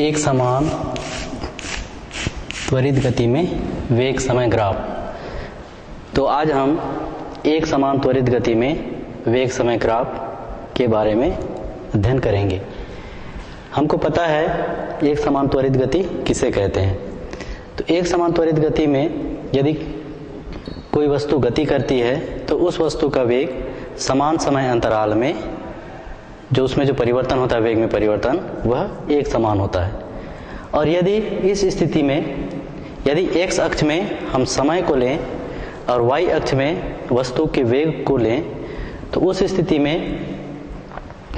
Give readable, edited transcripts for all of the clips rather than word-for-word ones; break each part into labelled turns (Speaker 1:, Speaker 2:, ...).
Speaker 1: एक समान त्वरित गति में वेग समय ग्राफ। तो आज हम एक समान त्वरित गति में वेग समय ग्राफ के बारे में अध्ययन करेंगे। हमको पता है एक समान त्वरित गति किसे कहते हैं। तो एक समान त्वरित गति में यदि कोई वस्तु गति करती है तो उस वस्तु का वेग समान समय अंतराल में जो उसमें जो परिवर्तन होता है, वेग में परिवर्तन, वह एक समान होता है। और यदि इस स्थिति में यदि x अक्ष में हम समय को लें और y अक्ष में वस्तु के वेग को लें तो उस स्थिति में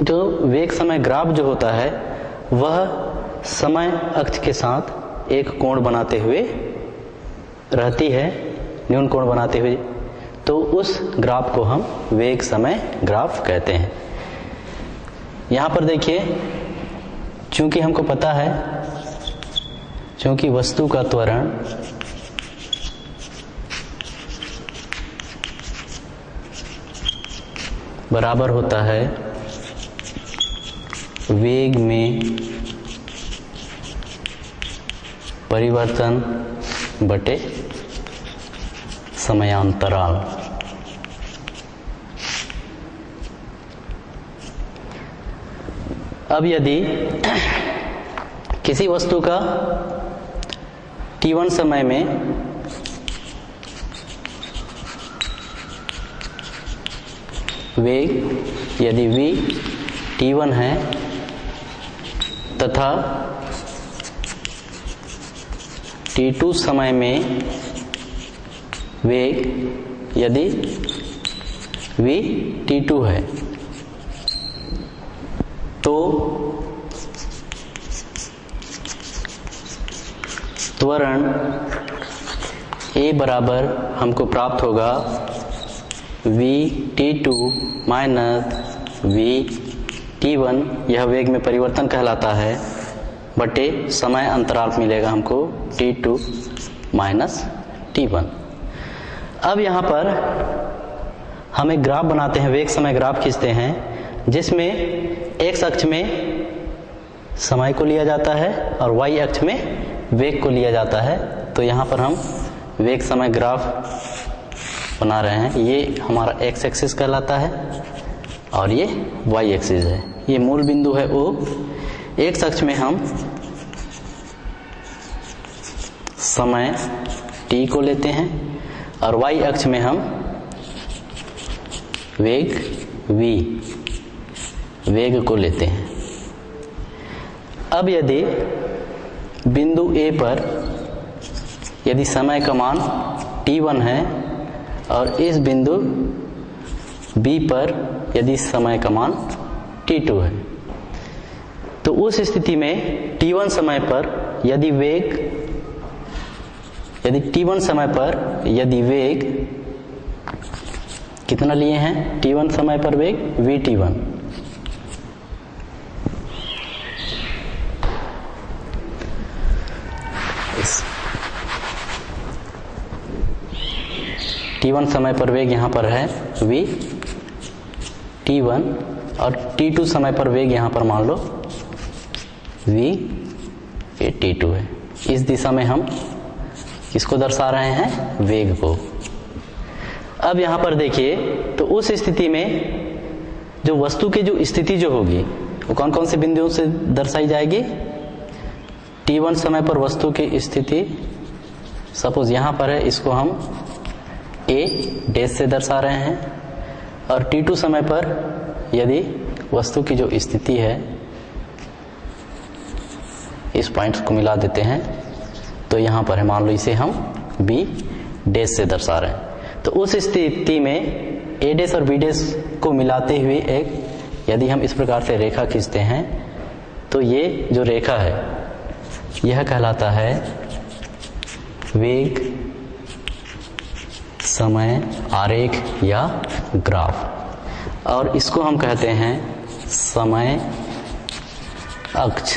Speaker 1: जो वेग समय ग्राफ जो होता है वह समय अक्ष के साथ एक कोण बनाते हुए रहती है, न्यून कोण बनाते हुए। तो उस ग्राफ को हम वेग समय ग्राफ कहते हैं। यहाँ पर देखिए, चूंकि हमको पता है चूंकि वस्तु का त्वरण बराबर होता है वेग में परिवर्तन बटे समयांतराल। अब यदि किसी वस्तु का t1 समय में वेग यदि v t1 है तथा t2 समय में वेग यदि v t2 है तो त्वरण a बराबर हमको प्राप्त होगा v t2 minus v t1, यह वेग में परिवर्तन कहलाता है, बटे समय अंतराल मिलेगा हमको t2 माइनस t1। अब यहाँ पर हम एक ग्राफ बनाते हैं, वेग समय ग्राफ खींचते हैं, जिसमें x अक्ष में समय को लिया जाता है और y अक्ष में वेग को लिया जाता है। तो यहाँ पर हम वेग समय ग्राफ बना रहे हैं। ये हमारा x एक्सिस कहलाता है और ये y एक्सिस है। ये मूल बिंदु है O। x अक्ष में हम समय t को लेते हैं और y अक्ष में हम वेग v वेग को लेते हैं। अब यदि बिंदु A पर यदि समय का मान t1 है और इस बिंदु B पर यदि समय का मान t2 है, तो उस स्थिति में t1 समय पर यदि t1 समय पर यदि वेग कितना लिए हैं, t1 समय पर वेग vt1, t1 समय पर वेग यहाँ पर है v t1 और t2 समय पर वेग यहाँ पर मान लो v t2 है। इस दिशा में हम किसको दर्शा रहे हैं, वेग को। अब यहाँ पर देखिए, तो उस स्थिति में जो वस्तु की जो स्थिति जो होगी वो कौन कौन से बिंदुओं से दर्शाई जाएगी। t1 समय पर वस्तु की स्थिति सपोज यहाँ पर है, इसको हम a डैश से दर्शा रहे हैं, और t2 समय पर यदि वस्तु की जो स्थिति है, इस पॉइंट्स को मिला देते हैं तो यहाँ पर है, मान लो इसे हम b डैश से दर्शा रहे हैं। तो उस स्थिति में a डैश और b डैश को मिलाते हुए एक यदि हम इस प्रकार से रेखा खींचते हैं तो ये जो रेखा है यह कहलाता है वेग समय आरेख या ग्राफ, और इसको हम कहते हैं समय अक्ष।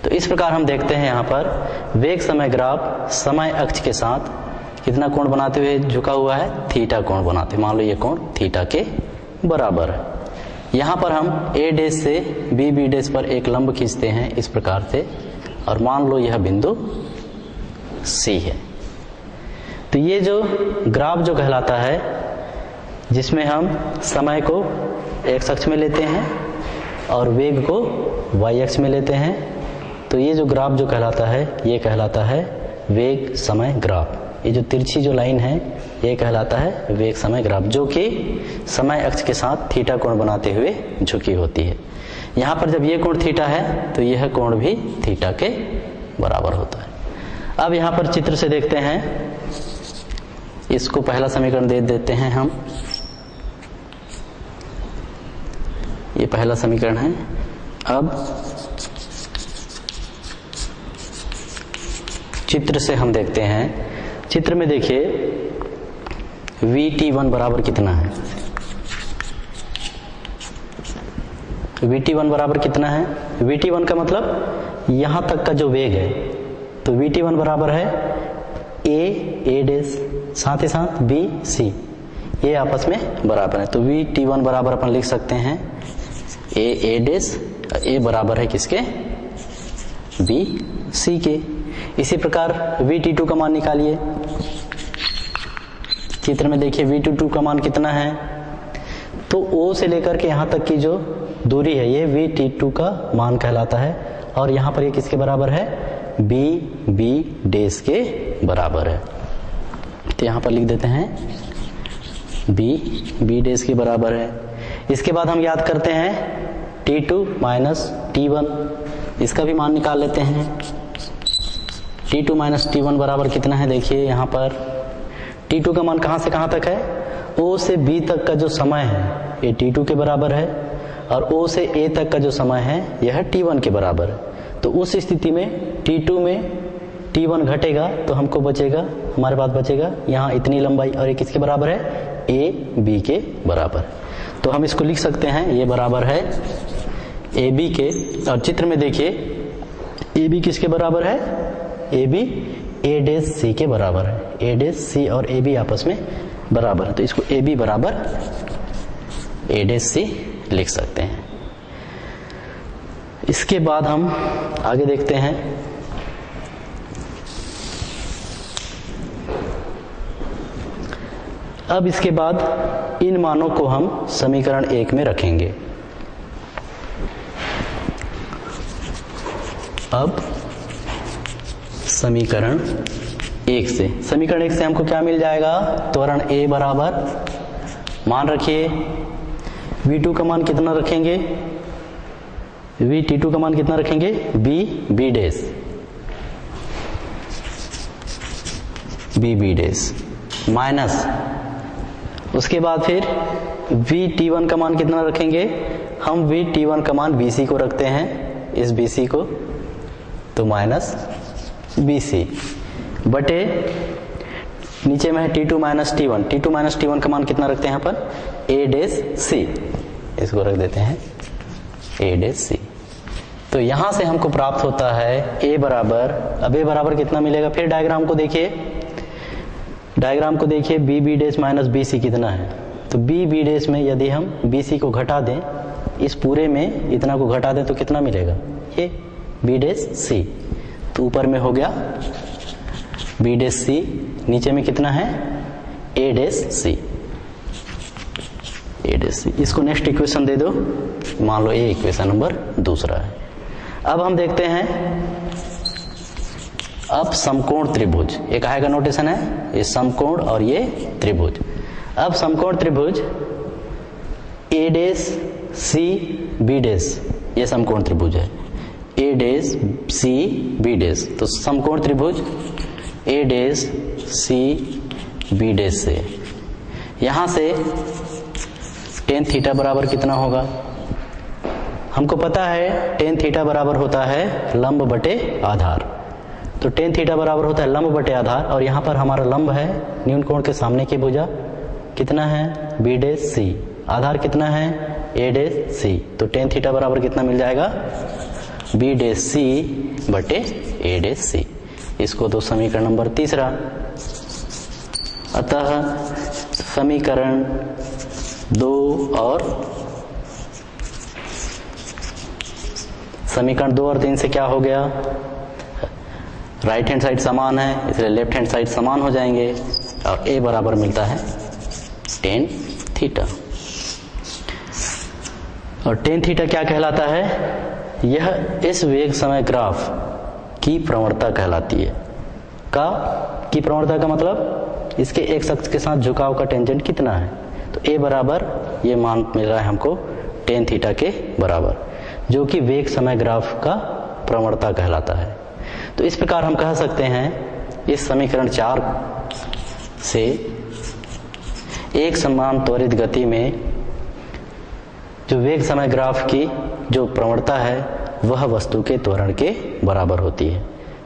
Speaker 1: तो इस प्रकार हम देखते हैं यहाँ पर वेग समय ग्राफ समय अक्ष के साथ कितना कोण बनाते हुए झुका हुआ है, थीटा कोण बनाते। मान लो ये कोण थीटा के बराबर है। यहाँ पर हम a डैश से b डैश पर एक लंब खींचते हैं इस प्रकार से, और मान लो यह बिंदु C है। तो ये जो ग्राफ जो कहलाता है, जिसमें हम समय को x अक्ष में लेते हैं और वेग को y अक्ष में लेते हैं, तो ये जो ग्राफ जो कहलाता है ये कहलाता है वेग समय ग्राफ। ये जो तिरछी जो लाइन है ये कहलाता है वेग समय ग्राफ, जो कि समय अक्ष के साथ थीटा कोण बनाते हुए झुकी होती है। यहाँ पर जब ये कोण थीटा है तो यह कोण भी थीटा के बराबर होता है। अब यहाँ पर चित्र से देखते हैं, इसको पहला समीकरण दे देते हैं हम। ये पहला समीकरण है। अब चित्र से हम देखते हैं, चित्र में देखिए VT1 बराबर कितना है। VT1 बराबर कितना है? VT1 का मतलब यहां तक का जो वेग है, तो VT1 बराबर है A डैश साथ ही साथ B C, ये आपस में बराबर है। तो VT1 बराबर अपन लिख सकते हैं A डैश, A बराबर है किसके? B C के। इसी प्रकार VT2 का मान निकालिए। चित्र में देखिए VT2 का मान कितना है, तो O से लेकर के यहाँ तक की जो दूरी है ये VT2 का मान कहलाता है, और यहाँ पर ये किसके बराबर है? B डैश के बराबर है। तो यहाँ पर लिख देते हैं B डैश के बराबर है। इसके बाद हम याद करते हैं T2 माइनस T1, इसका भी मान निकाल लेते हैं। T2 माइनस T1 बराबर कितना है? देखिए यहाँ पर T2 का मान कहाँ से कहाँ तक है? O से B तक का जो समय है ये T2 के बराबर है, और O से A तक का जो समय है यह T1 के बराबर है। तो उस स्थिति में T2 में T1 घटेगा तो हमको बचेगा, हमारे पास बचेगा यहाँ इतनी लंबाई, और ये किसके बराबर है? A B के बराबर। तो हम इसको लिख सकते हैं, ये बराबर है AB के। और चित्र में देखिए AB किसके बराबर है? AB A डैश C के बराबर है। A डैश C और AB आपस में बराबर है, तो इसको AB बराबर A डैश C लिख सकते हैं। इसके बाद हम आगे देखते हैं, अब इसके बाद इन मानों को हम समीकरण 1 में रखेंगे। अब समीकरण 1 से हमको क्या मिल जाएगा? त्वरण A बराबर, मान रखिए V2 का मान कितना रखेंगे? VT2 का मान कितना रखेंगे? B dash, B dash minus, उसके बाद फिर VT1 का मान कितना रखेंगे? हम VT1 का मान BC को रखते हैं, इस BC को, तो माइनस BC बटे नीचे में है T2 माइनस T1 का मान कितना रखते हैं यहाँ पर? A डैश C, इसको रख देते हैं A डैश C। तो यहां से हमको प्राप्त होता है A बराबर, अब A बराबर कितना मिलेगा? फिर डायग्राम को देखिए, B डैश माइनस BC कितना है? तो B डैश में यदि हम BC को घटा दें, इस पूरे में इतना को घटा दें तो कितना मिलेगा? ये B डैश C। तो ऊपर में हो गया B डैश C, नीचे में कितना है? A dash C। इसको नेक्स्ट इक्वेशन दे दो, मान लो ये इक्वेशन नंबर 2 है। अब हम देखते हैं, अब समकोण त्रिभुज, एक काहे का नोटेशन है? ये समकोण और ये त्रिभुज। अब समकोण त्रिभुज A dash C B dash, ये समकोण त्रिभुज है A dash C B dash. तो समकोण त्रिभुज A dash C B dash से यहां से tan थीटा बराबर कितना होगा? हमको पता है tan थीटा बराबर होता है लंब बटे आधार। तो tan थीटा बराबर होता है लंब बटे आधार, और यहाँ पर हमारा लंब है न्यून कोण के सामने की भुजा, कितना है? B dash C। आधार कितना है? A dash C। तो tan थीटा बराबर कितना मिल जाएगा? B डैश C बटे A डैश C। इसको तो समीकरण नंबर 3। अतः समीकरण 2 और समीकरण 2 और 3 से क्या हो गया? राइट हैंड साइड समान है इसलिए लेफ्ट हैंड साइड समान हो जाएंगे और a बराबर मिलता है tan थीटा। और tan थीटा क्या कहलाता है? यह इस वेग समय ग्राफ की प्रवणता कहलाती है। की प्रवणता का मतलब इसके एक्स अक्ष के साथ झुकाव का टेंजेंट कितना है। तो a बराबर ये मान मिल रहा है हमको tan थीटा के बराबर, जो कि वेग समय ग्राफ का प्रवणता कहलाता है। तो इस प्रकार हम कह सकते हैं इस समीकरण 4 से एक समान त्वरित गति में जो वेग समय ग्राफ की जो प्रवणता है वह वस्तु के त्वरण के बराबर होती है।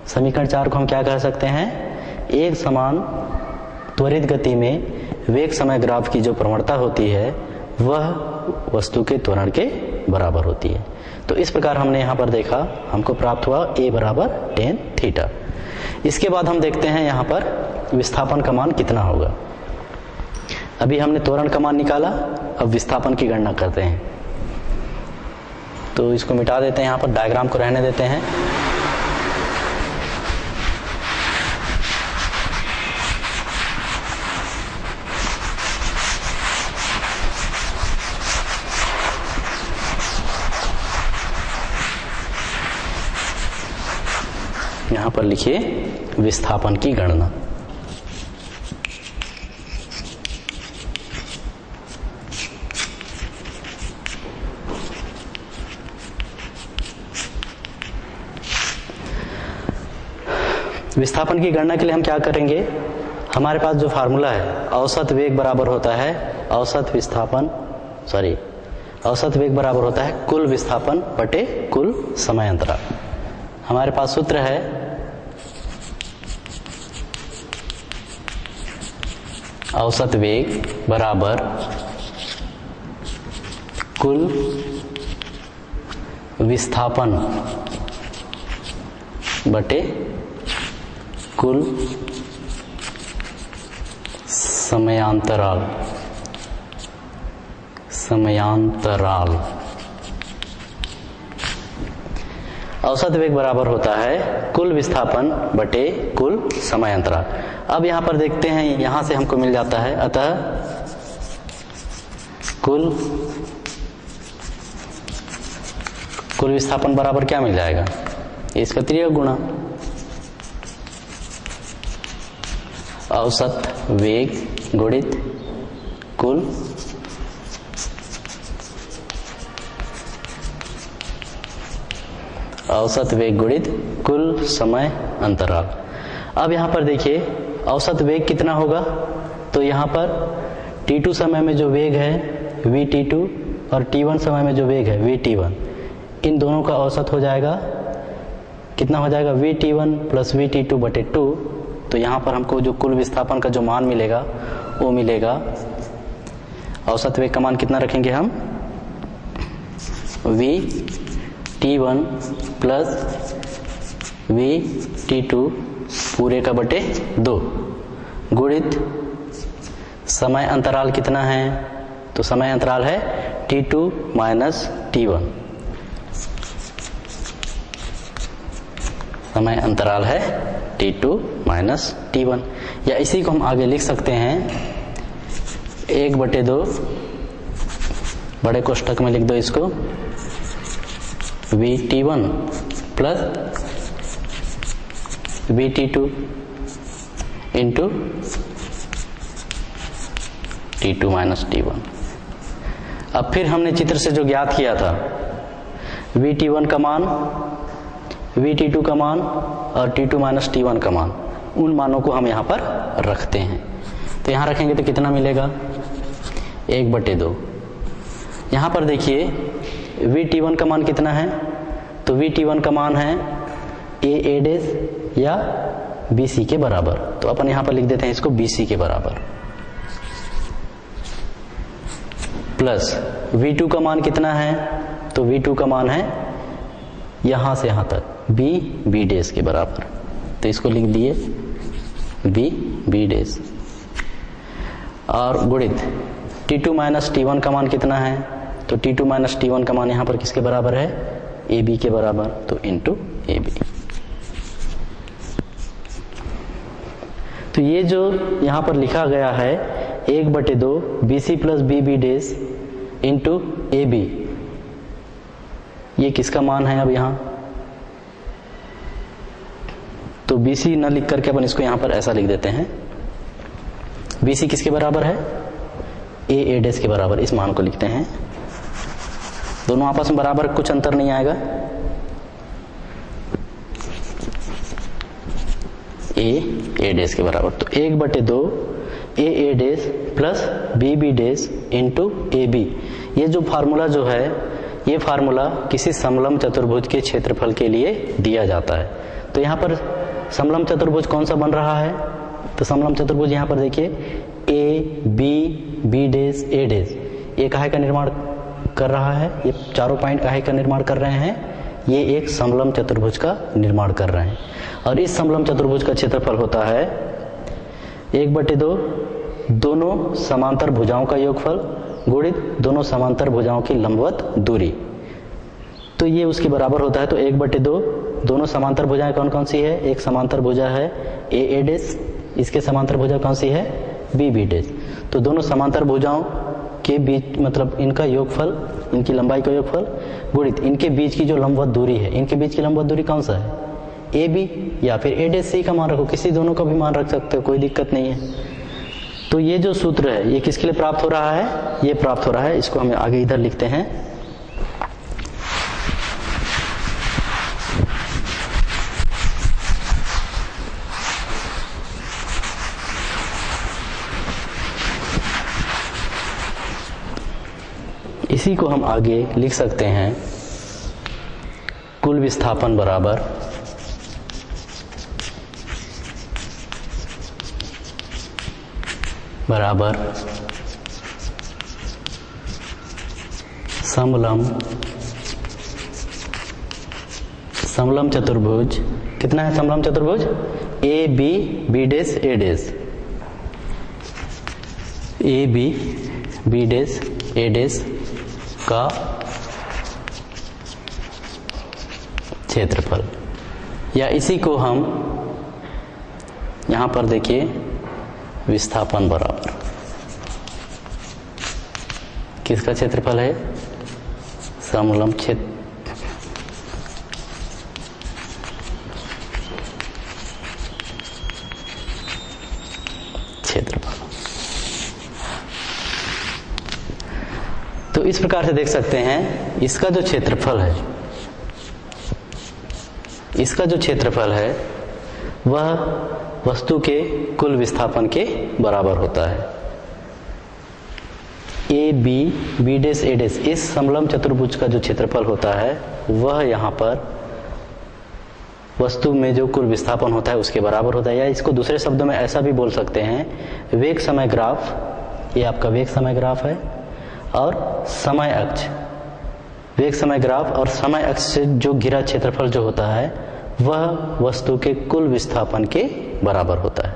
Speaker 1: समीकरण 4 को हम क्या कह सकते हैं? एक समान त्वरित गति में वेग समय ग्राफ की जो प्रवणता होती है वह वस्तु के त्वरण के बराबर होती है। तो इस प्रकार हमने यहाँ पर देखा, हमको प्राप्त हुआ a बराबर tan थीटा। इसके बाद हम देखते हैं यहाँ पर विस्थापन का मान कितना होगा। अभी हमने त्वरण का मान निकाला, अब विस्थापन की गणना करते हैं। तो इसको मिटा देते हैं, यहाँ पर डायग्राम को रहने देते हैं। यहाँ पर लिखिए विस्थापन की गणना। विस्थापन की गणना के लिए हम क्या करेंगे? हमारे पास जो फार्मूला है औसत वेग बराबर होता है औसत वेग बराबर होता है कुल विस्थापन बटे कुल समय अंतराल। हमारे पास सूत्र है औसत वेग बराबर कुल विस्थापन बटे कुल समयांतराल। औसत वेग बराबर होता है कुल विस्थापन बटे कुल समय अंतराल। अब यहां पर देखते हैं, यहां से हमको मिल जाता है, अतः कुल विस्थापन बराबर क्या मिल जाएगा? इसका त्रियक गुणा औसत वेग गुणित कुल औसत वेग गुणित कुल समय अंतराल। अब यहाँ पर देखिए औसत वेग कितना होगा? तो यहाँ पर t2 समय में जो वेग है vt2 और t1 समय में जो वेग है vt1, इन दोनों का औसत हो जाएगा, कितना हो जाएगा? vt1 प्लस vt2 बटे 2। तो यहाँ पर हमको जो कुल विस्थापन का जो मान मिलेगा वो मिलेगा, औसत वेग का मान कितना रखेंगे हम? vt1 प्लस vt2 पूरे का बटे 2 गुणित समय अंतराल कितना है? तो समय अंतराल है t2 माइनस t1। समय अंतराल है t2 माइनस t1, या इसी को हम आगे लिख सकते हैं 1/2, बड़े कोष्ठक में लिख दो इसको, vt1 plus vt2 into t2 minus t1। अब फिर हमने चित्र से जो ज्ञात किया था vt1 का मान, vt2 का मान और t2 माइनस t1 का मान, उन मानों को हम यहाँ पर रखते हैं। तो यहाँ रखेंगे तो कितना मिलेगा? 1/2। यहाँ पर देखिए vt1 का मान कितना है? तो vt1 का मान है a डैश या bc के बराबर। तो अपन यहाँ पर लिख देते हैं इसको bc के बराबर, प्लस v2 का मान कितना है? तो v2 का मान है यहां से यहां तक b डैश के बराबर। तो इसको लिख दिए b डैश, और गुणित t2 माइनस t1 का मान कितना है? तो t2 माइनस t1 का मान यहाँ पर किसके बराबर है? ab के बराबर, तो इंटू ab। तो ये जो यहाँ पर लिखा गया है 1/2 BC plus BB days into AB, ये किसका मान है अब यहाँ? तो BC न लिख करके अपन इसको यहाँ पर ऐसा लिख देते हैं, BC किसके बराबर है? A डेज के बराबर, इस मान को लिखते हैं। दोनों आपस में बराबर, कुछ अंतर नहीं आएगा। A डेज के बराबर, तो 1/2 A days plus BB days into AB, ये जो फार्मूला जो है, ये फार्मूला किसी समलंब चतुर्भुज के क्षेत्रफल के लिए दिया जाता है। तो यहाँ पर समलंब चतुर्भुज कौन सा बन रहा है? तो समलंब चतुर्भुज यहाँ पर देखिए B डेज A डेज, ये काहे का निर्माण कर रहा है? ये चारों पॉइंट काहे का निर्माण कर रहे हैं? ये एक समलंब चतुर्भुज का निर्माण कर रहे हैं। और इस समलंब चतुर्भुज का क्षेत्रफल होता है 1/2 दोनों समांतर भुजाओं का योगफल गुणित दोनों समांतर भुजाओं की लंबवत दूरी, तो ये उसके बराबर होता है। तो 1/2 दोनों समांतर भुजाएं कौन कौन सी है? एक समांतर भुजा है A डेज, इसके समांतर भुजा कौन सी है? BB days. तो दोनों समांतर भुजाओं के बीच, मतलब इनका योगफल, इनकी लंबाई का योगफल गुणित इनके बीच की जो लंबवत दूरी है, इनके बीच की लंबवत दूरी कौन सा है? AB या फिर A डेज C का मान रखो, किसी दोनों का भी मान रख सकते हो, कोई दिक्कत नहीं है। तो ये जो सूत्र है ये किसके लिए प्राप्त हो रहा है? ये प्राप्त हो रहा है, इसको हम आगे इधर लिखते हैं। इसी को हम आगे लिख सकते हैं, कुल विस्थापन बराबर समलंब चतुर्भुज, कितना है समलंब चतुर्भुज? B days A days, B days A days का क्षेत्रफल, या इसी को हम यहां पर देखिए विस्थापन बराबर किसका क्षेत्रफल है? समलंब क्षेत्रफल। तो इस प्रकार से देख सकते हैं, इसका जो क्षेत्रफल है, इसका जो क्षेत्रफल है वह वस्तु के कुल विस्थापन के बराबर होता है। B डेज A डेज, इस समलंब चतुर्भुज का जो क्षेत्रफल होता है वह यहाँ पर वस्तु में जो कुल विस्थापन होता है उसके बराबर होता है। या इसको दूसरे शब्दों में ऐसा भी बोल सकते हैं, वेग समय ग्राफ, ये आपका वेग समय ग्राफ है, और समय अक्ष, वेग समय ग्राफ और समय अक्ष से जो घिरा क्षेत्रफल जो होता है वह वस्तु के कुल विस्थापन के बराबर होता है।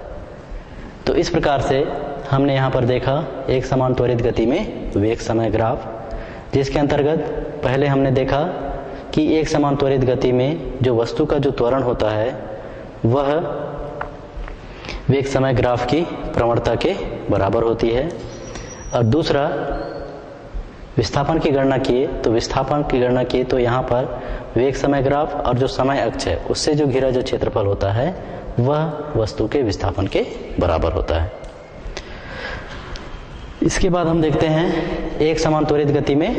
Speaker 1: तो इस प्रकार से हमने यहाँ पर देखा एक समान त्वरित गति में वेग समय ग्राफ, जिसके अंतर्गत पहले हमने देखा कि एक समान त्वरित गति में जो वस्तु का जो त्वरण होता है वह वेग समय ग्राफ की प्रवणता के बराबर होती है। और दूसरा, विस्थापन की गणना किए तो विस्थापन की गणना किए तो यहाँ पर वेग समय ग्राफ और जो समय अक्ष है उससे जो घिरा जो क्षेत्रफल होता है वह वस्तु के विस्थापन के बराबर होता है। इसके बाद हम देखते हैं एक समान त्वरित गति में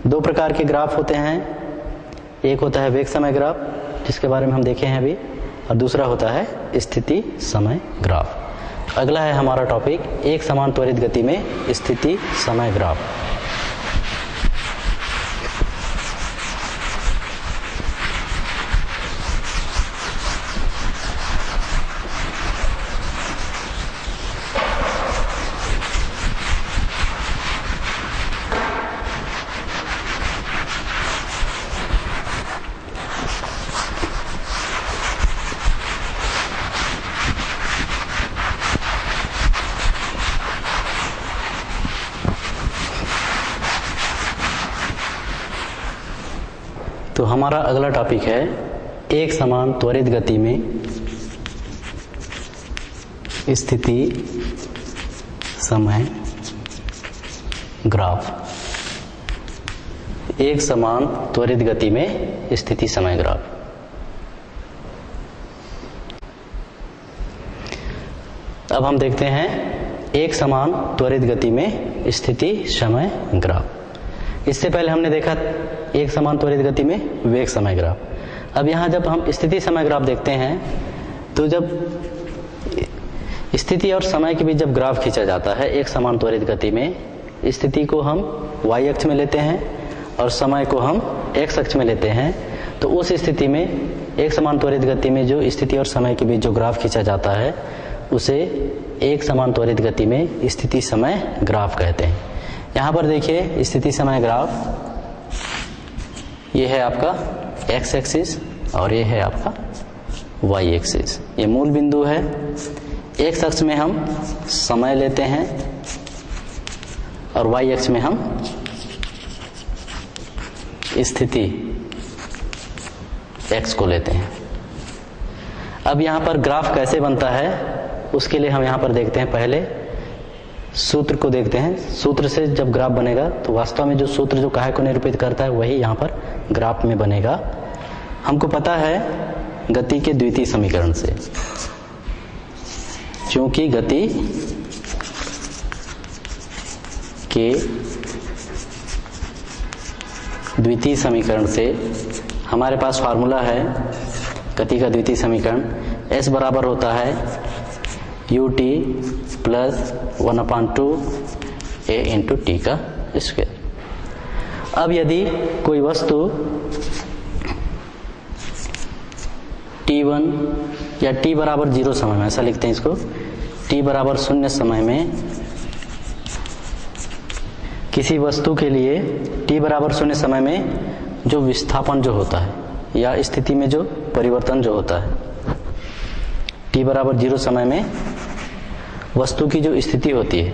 Speaker 1: दो प्रकार के ग्राफ होते हैं। एक होता है वेग समय ग्राफ, जिसके बारे में हम देखे हैं अभी, और दूसरा होता है स्थिति समय ग्राफ। अगला है हमारा टॉपिक एक समान त्वरित गति में स्थिति समय ग्राफ। तो हमारा अगला टॉपिक है एक समान त्वरित गति में स्थिति समय ग्राफ, एक समान त्वरित गति में स्थिति समय ग्राफ। अब हम देखते हैं एक समान त्वरित गति में स्थिति समय ग्राफ। इससे पहले हमने देखा एक समान त्वरित गति में वेग समय ग्राफ। अब यहाँ जब हम स्थिति समय ग्राफ देखते हैं तो जब स्थिति और समय के बीच जब ग्राफ खींचा जाता है एक समान त्वरित गति में, स्थिति को हम y अक्ष में लेते हैं और समय को हम x अक्ष में लेते हैं, तो उस स्थिति में एक समान त्वरित गति में जो स्थिति और समय के बीच जो ग्राफ खींचा जाता है उसे एक समान त्वरित गति में स्थिति समय ग्राफ कहते हैं। यहाँ पर देखिए स्थिति समय ग्राफ, ये है आपका x एक्सिस और ये है आपका y एक्सिस। ये मूल बिंदु है। x अक्ष में हम समय लेते हैं और y अक्ष में हम स्थिति x को लेते हैं। अब यहाँ पर ग्राफ कैसे बनता है उसके लिए हम यहाँ पर देखते हैं, पहले सूत्र को देखते हैं। सूत्र से जब ग्राफ बनेगा तो वास्तव में जो सूत्र जो काहे को निरूपित करता है वही यहाँ पर ग्राफ में बनेगा। हमको पता है गति के द्वितीय समीकरण से, क्योंकि गति के द्वितीय समीकरण से हमारे पास फार्मूला है गति का द्वितीय समीकरण, S बराबर होता है ut plus 1/2 a into T का स्क्वायर। अब यदि कोई वस्तु t1 या t बराबर 0 समय में, ऐसा लिखते हैं इसको, t बराबर 0 समय में किसी वस्तु के लिए t बराबर 0 समय में जो विस्थापन जो होता है या स्थिति में जो परिवर्तन जो होता है, t बराबर 0 समय में वस्तु की जो स्थिति होती है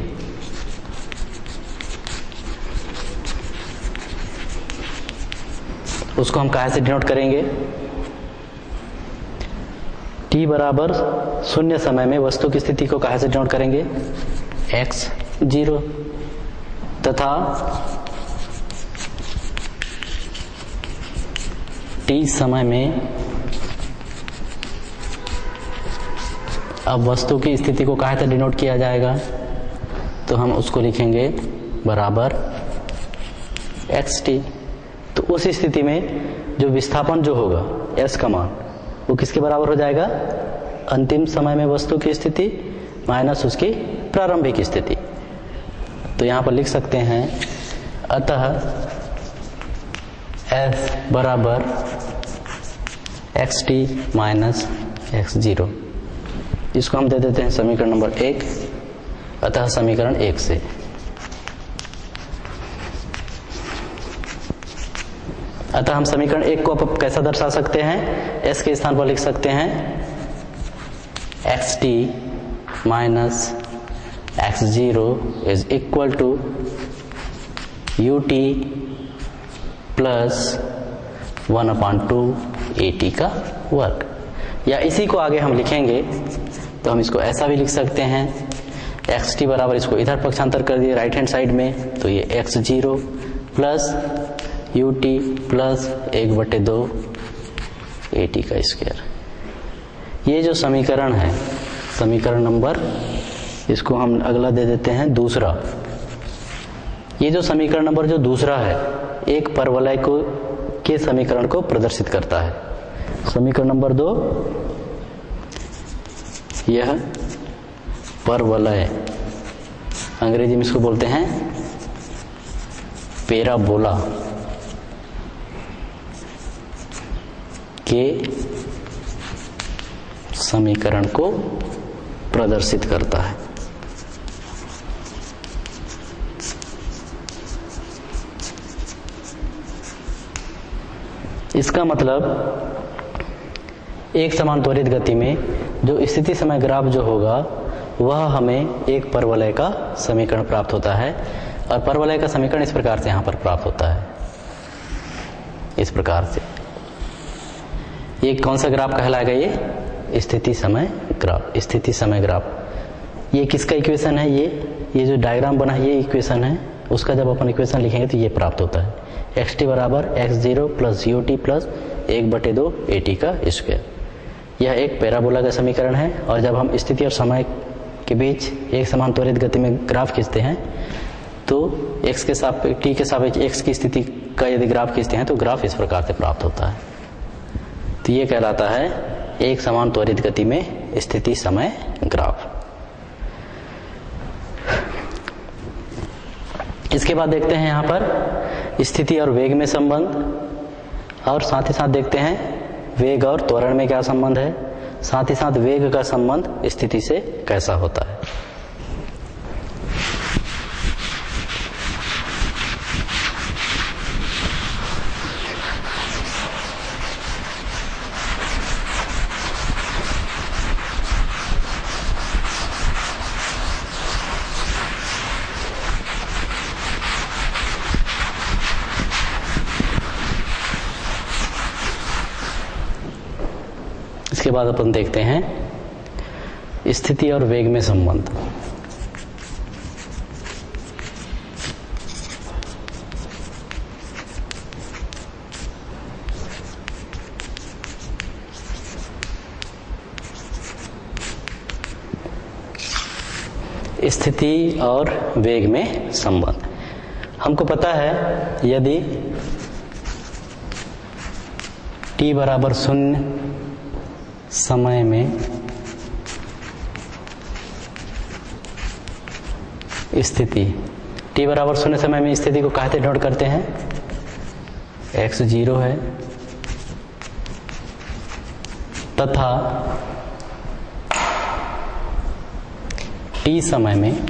Speaker 1: उसको हम कहाँ से डिनोट करेंगे? t बराबर 0 समय में वस्तु की स्थिति को कहाँ से डिनोट करेंगे? x0 तथा t समय में अब वस्तु की स्थिति को कहाँ से डिनोट किया जाएगा? तो हम उसको लिखेंगे बराबर xt। तो उस स्थिति में जो विस्थापन जो होगा s का मान वो किसके बराबर हो जाएगा? अंतिम समय में वस्तु की स्थिति माइनस उसकी प्रारंभिक स्थिति। तो यहाँ पर लिख सकते हैं अतः s बराबर xt माइनस x0। इसको हम दे देते हैं समीकरण नंबर 1, अतः समीकरण 1 से अतः हम समीकरण 1 को अब कैसा दर्शा सकते हैं? s के स्थान पर लिख सकते हैं xt minus x0 is equal to ut plus 1/2 at का वर्ग। या इसी को आगे हम लिखेंगे तो हम इसको ऐसा भी लिख सकते हैं xt बराबर, इसको इधर पक्षांतर कर दिए राइट हैंड साइड में, तो ये x0 plus ut plus 1/2 at का स्क्वायर। ये जो समीकरण है समीकरण नंबर, इसको हम अगला दे देते हैं दूसरा। ये जो समीकरण नंबर जो दूसरा है एक परवलय को के समीकरण को प्रदर्शित करता है। समीकरण नंबर 2 यह परवलय, अंग्रेजी में इसको बोलते हैं पैराबोला के समीकरण को प्रदर्शित करता है। इसका मतलब एक समान त्वरित गति में जो स्थिति समय ग्राफ जो होगा वह हमें एक परवलय का समीकरण प्राप्त होता है, और परवलय का समीकरण इस प्रकार से यहाँ पर प्राप्त होता है, इस प्रकार से। ये कौन सा ग्राफ कहलाएगा? ये स्थिति समय ग्राफ। स्थिति समय ग्राफ ये किसका इक्वेशन है, ये जो डायग्राम बना है ये इक्वेशन है, उसका जब अपन इक्वेशन लिखेंगे तो ये प्राप्त होता है, एक्स टी बराबर x zero plus U T plus 1/2 A T का स्क्वायर। यह एक पैराबोला का समीकरण है। और जब हम स्थिति और समय के बीच एक समान त्वरित गति में ग्राफ खींचते हैं तो एक्स के सापेक्ष टी के सापेक्ष एक्स की स्थिति का यदि ग्राफ खींचते हैं तो ग्राफ इस प्रकार से प्राप्त होता है। तो ये कहलाता है एक समान त्वरित गति में स्थिति समय ग्राफ। इसके बाद देखते हैं यहाँ पर स्थिति और वेग में संबंध, और साथ ही साथ देखते हैं वेग और त्वरण में क्या संबंध है, साथ ही साथ वेग का संबंध स्थिति से कैसा होता है। इसके बाद अपन देखते हैं स्थिति और वेग में संबंध। स्थिति और वेग में संबंध हमको पता है, यदि t बराबर 0 समय में स्थिति, t बराबर 0 समय में स्थिति को कहते नोट करते हैं, x 0 है, तथा t समय में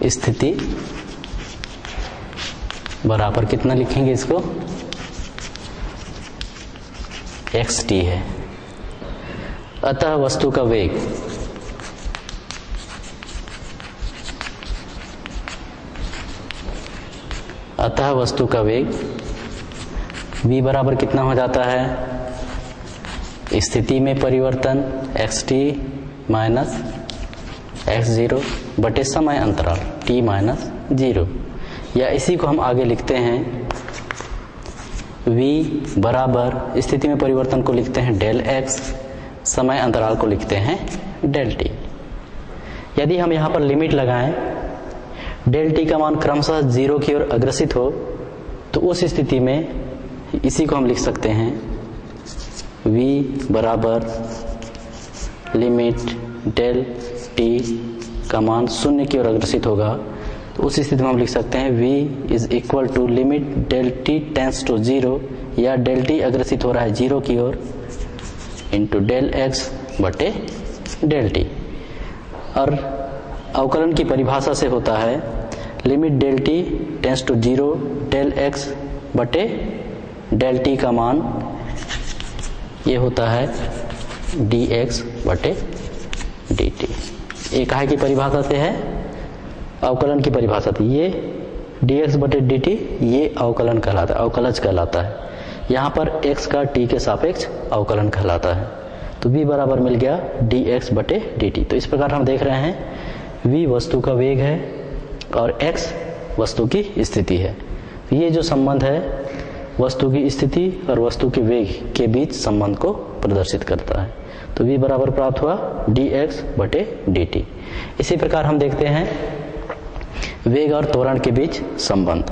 Speaker 1: स्थिति बराबर कितना लिखेंगे इसको, xt है। अतः वस्तु का वेग v बराबर कितना हो जाता है, स्थिति में परिवर्तन xt माइनस x0 बटे समय अंतराल t माइनस 0, या इसी को हम आगे लिखते हैं v बराबर स्थिति में परिवर्तन को लिखते हैं डेल x, समय अंतराल को लिखते हैं डेल t। यदि हम यहाँ पर लिमिट लगाएं, डेल t का मान क्रमशः 0 की ओर अग्रसित हो तो उस स्थिति में इसी को हम लिख सकते हैं v बराबर लिमिट डेल t का मान 0 की ओर अग्रसित होगा तो उस स्थिति में हम लिख सकते हैं v is equal to limit del t tends to 0, या डेल t अग्रसित हो रहा है 0 की ओर, इंटू डेल x बटे डेल t। और अवकलन की परिभाषा से होता है limit del t tends to 0 del x बटे डेल t का मान ये होता है dx बटे dt। ये काहे की परिभाषा से है, अवकलन की परिभाषा थी। ये dx बटे dt ये अवकलन कहलाता है, अवकलज कहलाता है। यहाँ पर x का t के सापेक्ष अवकलन कहलाता है। तो v बराबर मिल गया dx बटे dt। तो इस प्रकार हम देख रहे हैं v वस्तु का वेग है और x वस्तु की स्थिति है। ये जो संबंध है वस्तु की स्थिति और वस्तु के वेग के बीच संबंध को प्रदर्शित करता है। तो v बराबर प्राप्त हुआ dx बटे dt। इसी प्रकार हम देखते हैं वेग और त्वरण के बीच संबंध।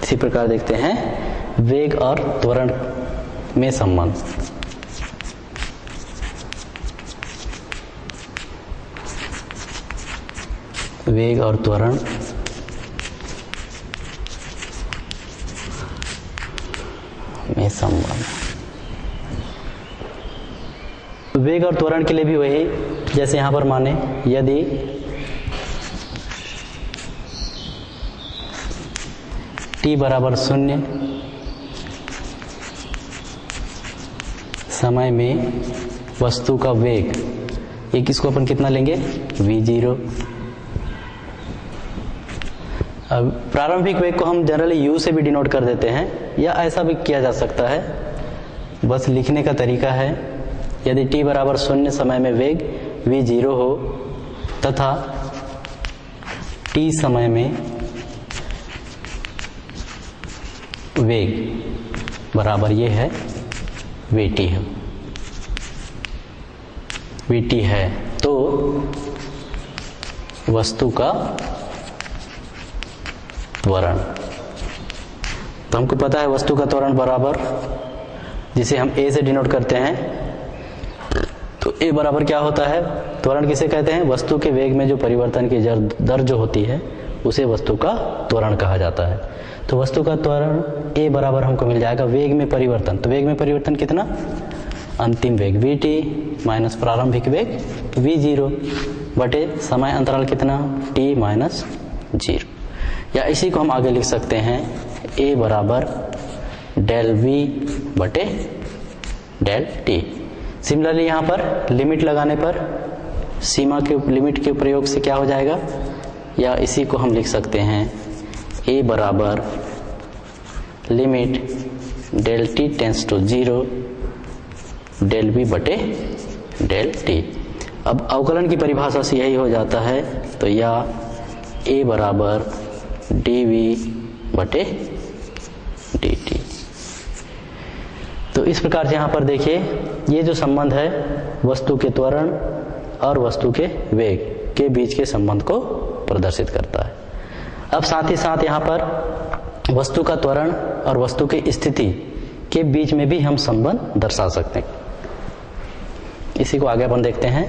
Speaker 1: इसी प्रकार देखते हैं वेग और त्वरण में संबंध। वेग और त्वरण में संबंध। वेग और त्वरण के लिए भी वही, जैसे यहां पर माने यदि t बराबर 0 समय में वस्तु का वेग, ये किसको अपन कितना लेंगे v0, अब प्रारंभिक वेग को हम जनरली u से भी डिनोट कर देते हैं, या ऐसा भी किया जा सकता है, बस लिखने का तरीका है। यदि t बराबर 0 समय में वेग v0 हो तथा t समय में वेग बराबर ये है vt है, vt है, तो वस्तु का त्वरण, तो हमको पता है वस्तु का त्वरण बराबर, जिसे हम a से डिनोट करते हैं, तो a बराबर क्या होता है, त्वरण किसे कहते हैं, वस्तु के वेग में जो परिवर्तन की दर जो होती है उसे वस्तु का त्वरण कहा जाता है। तो वस्तु का त्वरण a बराबर हमको मिल जाएगा वेग में परिवर्तन, तो वेग में परिवर्तन कितना, अंतिम वेग vt माइनस प्रारंभिक वेग v0 बटे समय अंतराल कितना t माइनस 0, या इसी को हम आगे लिख सकते हैं a बराबर डेल v बटे डेल t। सिमिलरली यहाँ पर लिमिट लगाने पर सीमा के लिमिट के प्रयोग से क्या हो जाएगा, या इसी को हम लिख सकते हैं a बराबर limit del t tends to 0 del v बटे डेल t। अब अवकलन की परिभाषा से यही हो जाता है, तो या a बराबर dv बटे dt। तो इस प्रकार से यहाँ पर देखिए ये जो संबंध है वस्तु के त्वरण और वस्तु के वेग के बीच के संबंध को प्रदर्शित करता है। अब साथ ही साथ यहाँ पर वस्तु का त्वरण और वस्तु की स्थिति के बीच में भी हम संबंध दर्शा सकते हैं। इसी को आगे अपन देखते हैं।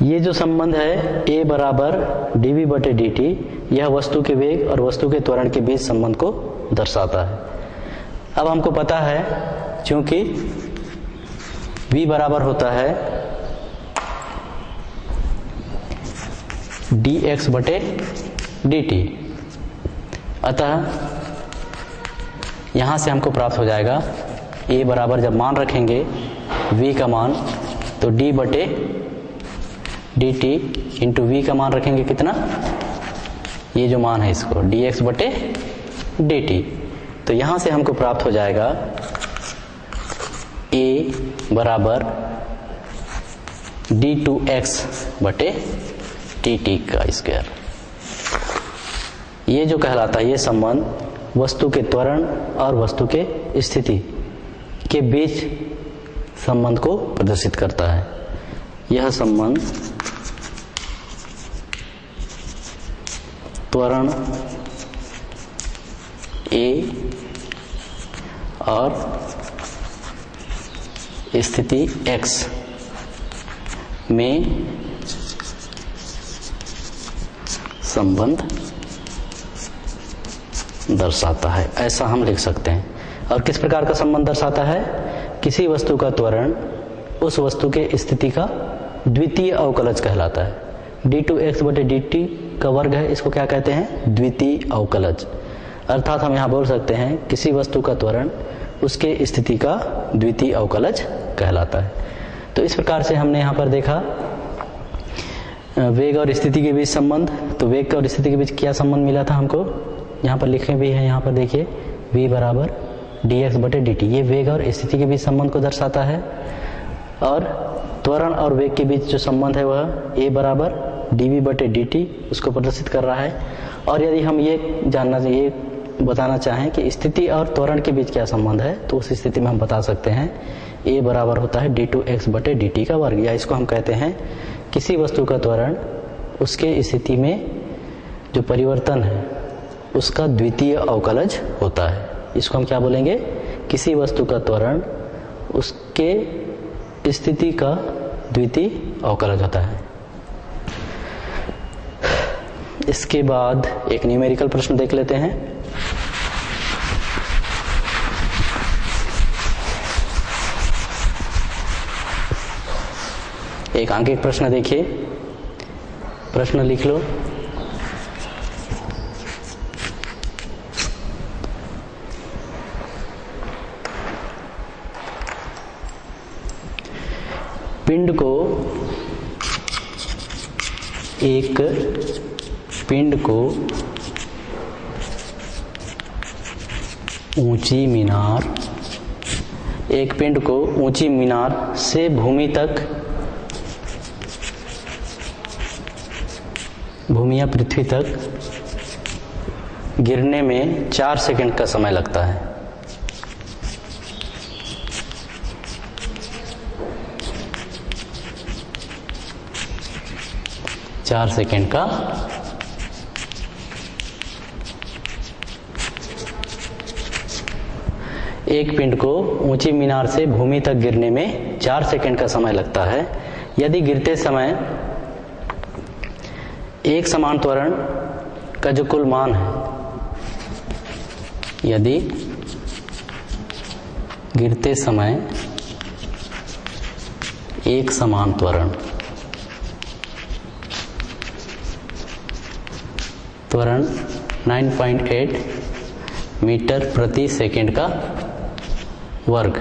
Speaker 1: ये जो संबंध है a बराबर dv बटे dt, यह वस्तु के वेग और वस्तु के त्वरण के बीच संबंध को दर्शाता है। अब हमको पता है क्योंकि v बराबर होता है dx बटे dt, अतः यहां से हमको प्राप्त हो जाएगा a बराबर, जब मान रखेंगे v का मान, तो d बटे dt इंटू v का मान रखेंगे कितना, ये जो मान है इसको dx बटे dt, तो यहां से हमको प्राप्त हो जाएगा a बराबर d2x बटे dt का स्क्वायर। ये जो कहलाता है ये संबंध वस्तु के त्वरण और वस्तु के स्थिति के बीच संबंध को प्रदर्शित करता है। यह संबंध त्वरण a और स्थिति x में संबंध दर्शाता है, ऐसा हम लिख सकते हैं। और किस प्रकार का संबंध दर्शाता है, किसी वस्तु का त्वरण उस वस्तु के स्थिति का द्वितीय अवकलज कहलाता है। d2x बटे dt का वर्ग है, इसको क्या कहते हैं, द्वितीय अवकलज। अर्थात हम यहाँ बोल सकते हैं किसी वस्तु का त्वरण उसके स्थिति का द्वितीय अवकलज कहलाता है। तो इस प्रकार से हमने यहाँ पर देखा वेग और स्थिति के बीच संबंध। तो वेग और स्थिति के बीच क्या संबंध मिला था हमको, यहाँ पर लिखे भी है, यहाँ पर देखिए v बराबर dx बटे dt, ये वेग और स्थिति के बीच संबंध को दर्शाता है। और त्वरण और वेग के बीच जो संबंध है वह a बराबर dv बटे dt उसको प्रदर्शित कर रहा है। और यदि हम ये जानना चाहिए, बताना चाहें कि स्थिति और त्वरण के बीच क्या संबंध है, तो उस स्थिति में हम बता सकते हैं a बराबर होता है d2x बटे dt का वर्ग, या इसको हम कहते हैं किसी वस्तु का त्वरण उसके स्थिति में जो परिवर्तन है उसका द्वितीय अवकलज होता है। इसको हम क्या बोलेंगे, किसी वस्तु का त्वरण उसके स्थिति का द्वितीय अवकलज होता है। इसके बाद एक न्यूमेरिकल प्रश्न देख लेते हैं। एक अंकित प्रश्न देखिए, प्रश्न लिख लो। एक पिंड को ऊंची मीनार से भूमि या पृथ्वी तक गिरने में 4 सेकंड का समय लगता है। चार सेकंड का एक पिंड को ऊंची मीनार से भूमि तक गिरने में 4 सेकंड का समय लगता है। यदि गिरते समय एक समान त्वरण का जो कुल मान है, यदि गिरते समय एक समान त्वरण 9.8 मीटर प्रति सेकंड का वर्ग,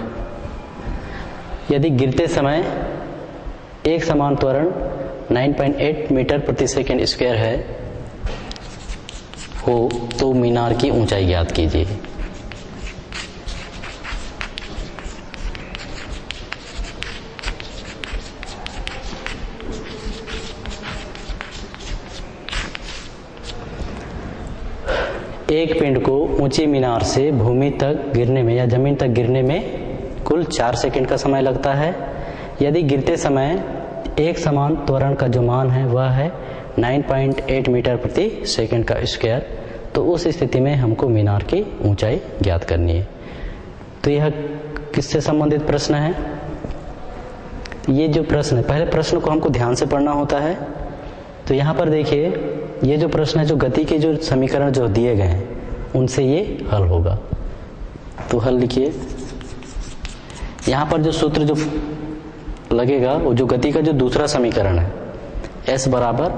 Speaker 1: यदि गिरते समय एक समान त्वरण 9.8 मीटर प्रति सेकंड स्क्वायर है हो तो मीनार की ऊंचाई ज्ञात कीजिए। एक पिंड को ऊंची मीनार से भूमि तक गिरने में या जमीन तक गिरने में कुल 4 सेकंड का समय लगता है। यदि गिरते समय एक समान त्वरण का जो मान है वह है 9.8 मीटर प्रति सेकंड का स्क्वायर, तो उस स्थिति में हमको मीनार की ऊंचाई ज्ञात करनी है। तो यह किससे संबंधित प्रश्न है? ये जो प्रश्न है, पहले प्रश्न को हमको ध्यान से पढ़ना होता है। तो यहाँ पर देखिए, ये जो प्रश्न है, जो गति के जो समीकरण जो दिए गए हैं उनसे ये हल होगा। तो हल लिखिए। यहाँ पर जो सूत्र जो लगेगा वो जो गति का जो दूसरा समीकरण है, S बराबर,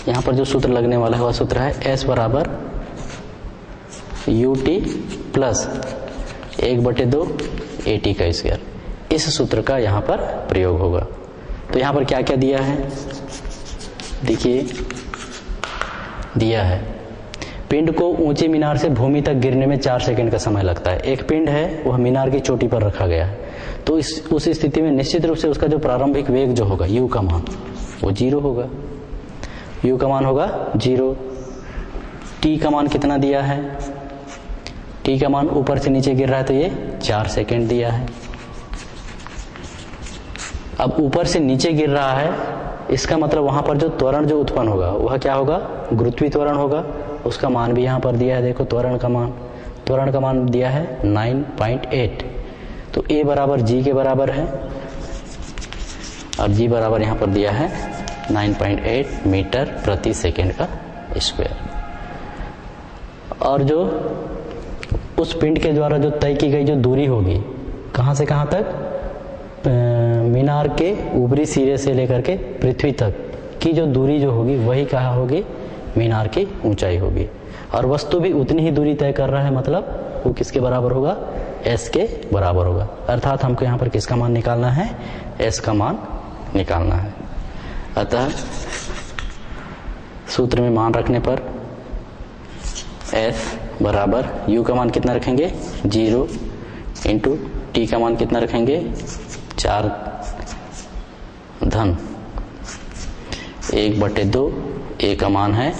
Speaker 1: यहाँ पर जो सूत्र लगने वाला है वह सूत्र है S बराबर ut प्लस 1/2 AT का स्क्वायर। इस सूत्र का यहाँ पर प्रयोग होगा। तो यहाँ पर क्या क्या दिया है देखिए, दिया है पिंड को ऊंची मीनार से भूमि तक गिरने में 4 सेकंड का समय लगता है। एक पिंड है वह मीनार की चोटी पर रखा गया है, तो उस स्थिति में निश्चित रूप से उसका जो प्रारंभिक वेग जो होगा u का मान वो 0 होगा। u का मान होगा 0। t का मान कितना दिया है? t का मान ऊपर से नीचे गिर रहा है तो ये 4 सेकंड दिया है। अब ऊपर से नीचे गिर रहा है, इसका मतलब वहां पर जो त्वरण जो उत्पन्न होगा वह क्या होगा? गुरुत्वीय त्वरण होगा। उसका मान भी यहाँ पर दिया है, देखो त्वरण का मान दिया है 9.8। तो a बराबर g के बराबर है और g बराबर यहाँ पर दिया है 9.8 मीटर प्रति सेकंड का स्क्वायर। और जो उस पिंड के द्वारा जो तय की गई जो दूरी होगी, कहाँ से कहाँ तक? मीनार के ऊपरी सिरे से लेकर के पृथ्वी तक की जो दूरी जो होगी वही कहाँ होगी? मीनार की ऊंचाई होगी। और वस्तु भी उतनी ही दूरी तय कर रहा है, मतलब वो किसके बराबर होगा? S के बराबर होगा। अर्थात हमको यहाँ पर किसका मान निकालना है? S का मान निकालना है। अतः सूत्र में मान रखने पर S बराबर U का मान कितना रखेंगे? 0 इंटू T का मान कितना रखेंगे? 4 धन 1/2। A का मान है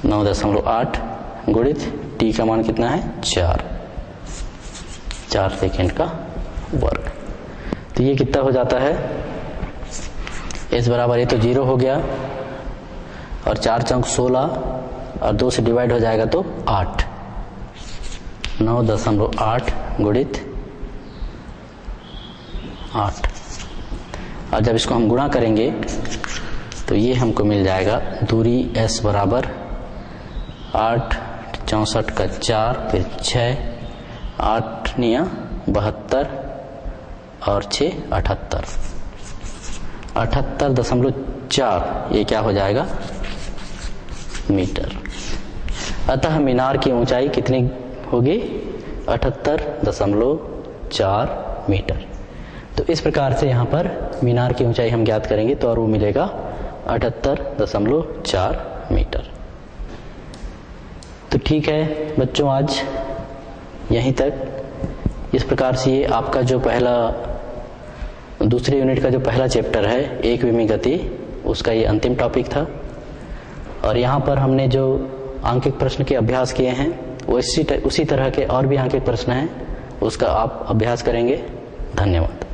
Speaker 1: 9.8 गुणित T का मान कितना है? 4 सेकंड का वर्ग। तो ये कितना हो जाता है? S बराबर, ये तो 0 हो गया और 4 चौक 16 और 2 से डिवाइड हो जाएगा तो 8। 9.8 गुणित 8, और जब इसको हम गुणा करेंगे तो ये हमको मिल जाएगा दूरी S बराबर 8 64 का 4 फिर 6 8 9 72 और 6 78 78.4, ये क्या हो जाएगा? मीटर। अतः मीनार की ऊंचाई कितनी होगी? 78.4 मीटर। तो इस प्रकार से यहाँ पर मीनार की ऊंचाई हम ज्ञात करेंगे तो और वो मिलेगा 78.4 मीटर। तो ठीक है बच्चों, आज यहीं तक। इस प्रकार से ये आपका जो दूसरे यूनिट का जो पहला चैप्टर है एक विमीय गति, उसका ये अंतिम टॉपिक था। और यहाँ पर हमने जो आंकिक प्रश्न के अभ्यास किए हैं वो उसी तरह के और भी आंकिक प्रश्न हैं, उसका आप अभ्यास करेंगे। धन्यवाद।